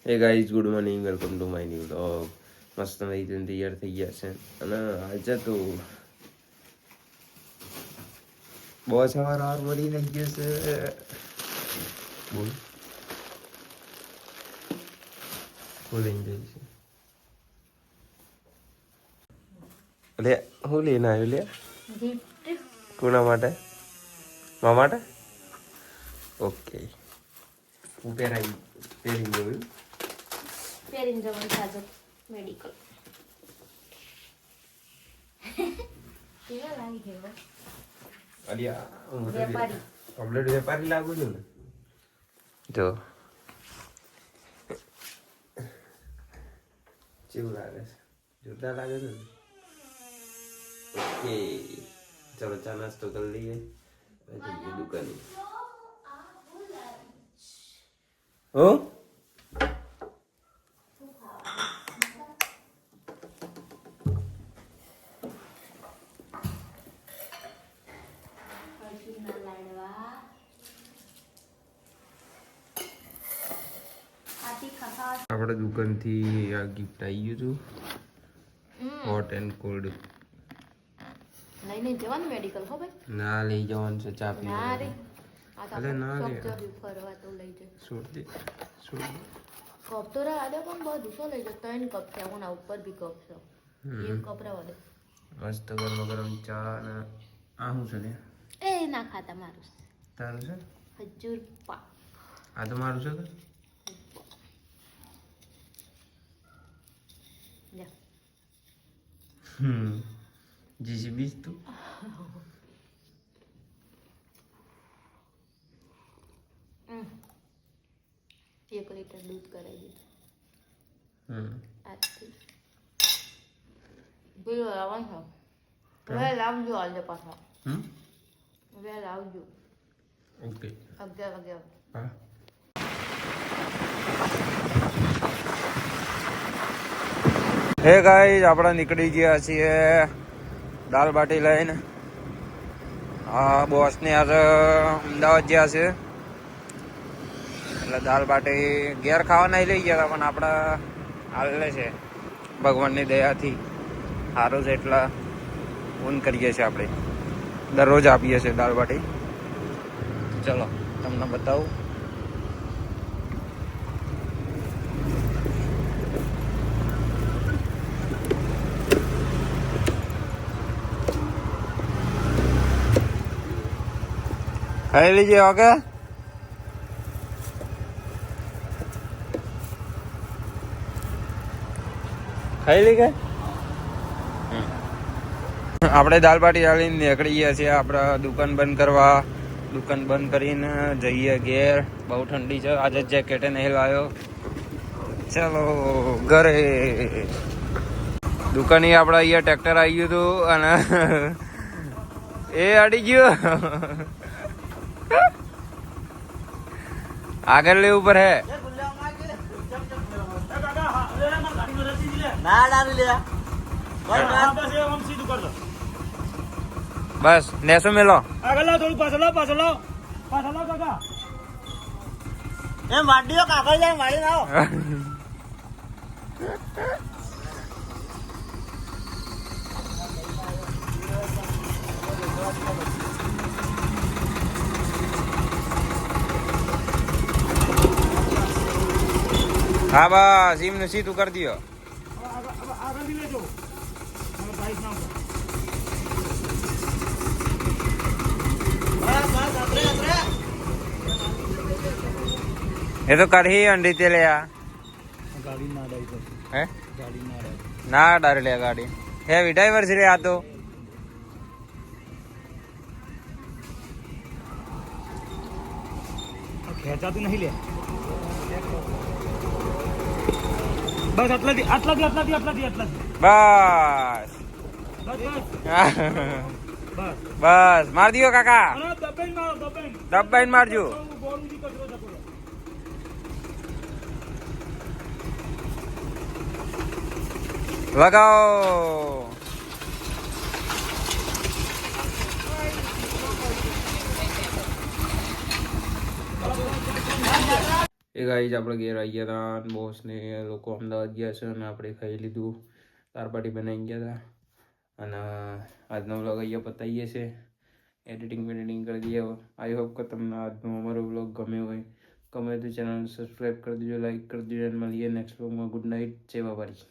Hey guys, good morning, welcome to my new vlog. મસ્ત નહીં તૈયાર થઈ ગયા છે અને આજે તો બહુ સવાર મળી થઈ ગયો છે. બોલ બોલી જાય છે. લે હું લઈને આવ્યો લે કોના માટે? મા માટે? ઓકે. હું પહેરી ગયું જવાનું સાજો મેડિકલ કેવા લાગી ગયો અલિયા હું વેપારી કમ્પ્લીટ વેપારી લાગુ છું ને જો કેવું લાગે છે? જોરદાર લાગે છે ને? ઓકે ચલો ચા નાસ્તો કરી લઈએ જઈએ દુકાને. હો આપણે દુકાનથી આ ગિફ્ટ આવી ગયું હતું, હોટ એન્ડ કોલ્ડ. લઈને જવાનું મેડિકલ હો ભાઈ? ના લઈ જવાનું છે ચા પીવા. ના રે આ તો ના રે ફરવા તો લઈ જજો. છોડ દે કપ તો રાડે પણ બધું શું લઈ જતો? 3 કપ છે હું ના ઉપર બી કપ છે. એક કપ રાવા દે. મસ્ત ગરમ ગરમ ચા અને આ શું છે લે? એ ના ખાતા મારું તારું છે? ખજૂર પાક. આ તો મારું છે કે? જા જીસીબી તું 1 લીટર દૂધ કરાવી દીધું. આજથી પેલો લાવવાનું છે. હવે લાવજો આજે પાછા. હવે લાવજો. ઓકે 11 વાગે. હા. હે ગાઈઝ, આપણે નીકળી ગયા છીએ દાલ બાટી લઈને. હા, બોસને આજે અમદાવાદ ગયા છે એટલે દાલ બાટી ઘેર ખાવા નહીં લઈ ગયા હતા, પણ આપણે હાલે છે ભગવાનની દયાથી સારું છે એટલે ફોન કરીએ છીએ. આપણે દરરોજ આપીએ છીએ દાલ બાટી. ચલો તમને બતાવું. ખાઈ લીजिए. ઓકે, ખાઈ લી કે આપણે દાલ બાટી ચાલીને નીકળી ગયા છીએ આપણે દુકાન બંધ કરવા. દુકાન બંધ કરીને જઈએ ઘેર. બહુ ઠંડી છે આજે, જેકેટે નહીં લાવ્યો. ચલો ઘરે. દુકાને આપણે અહીંયા ટ્રેક્ટર આવી ગયું હતું અને એ અડી ગયો. આગળ લેવું ઉપર હે બસ નેસો મેલો. આગળ લાવ, થોડું પાછળ લાવ, પાછળ લાવ, પાછળ લાવ કાકા. એમ વાડીઓ કાકા જાય વાડી લાવ. હા બસ એમને સીધું કરી દો. આગળથી લેજો બાઈક નામ. એ તો કઢી અંડી તે લે ગાડી ના ડાઈ પર હે ગાડી ના ડાઈ. ના ડારે લે ગાડી હેવી ડ્રાઈવર છે રે આ તો. ખેંચાતું નહીં લે. બસ આટલાથી આટલાથી આટલાથી આટલાથી આટલાથી બસ બસ બસ બસ માર દિયો કાકા. અરે દબાઈ મારો દબાઈ દબાઈને મારજો. ગોળું દી કચરો જતો લગાઓ. એ ગાઈ જ આપણે ઘેર આવી ગયા હતા અને બોસ ને લોકો અમદાવાદ ગયા છે અને આપણે ખાઈ લીધું, દાળ બાટી બનાવી ગયા હતા અને આજનો વ્લોગ અહીંયા પતાવીએ છીએ. એડિટિંગ કરી દઈએ. આઈ હોપ કે તમને આજનો અમારો વ્લોગ ગમ્યો હોય. ગમે તો ચેનલ સબસ્ક્રાઈબ કરી દેજો, લાઈક કરી દેજો અને મળીએ નેક્સ્ટ વ્લોગમાં. ગુડ નાઇટ, જય બાબારી.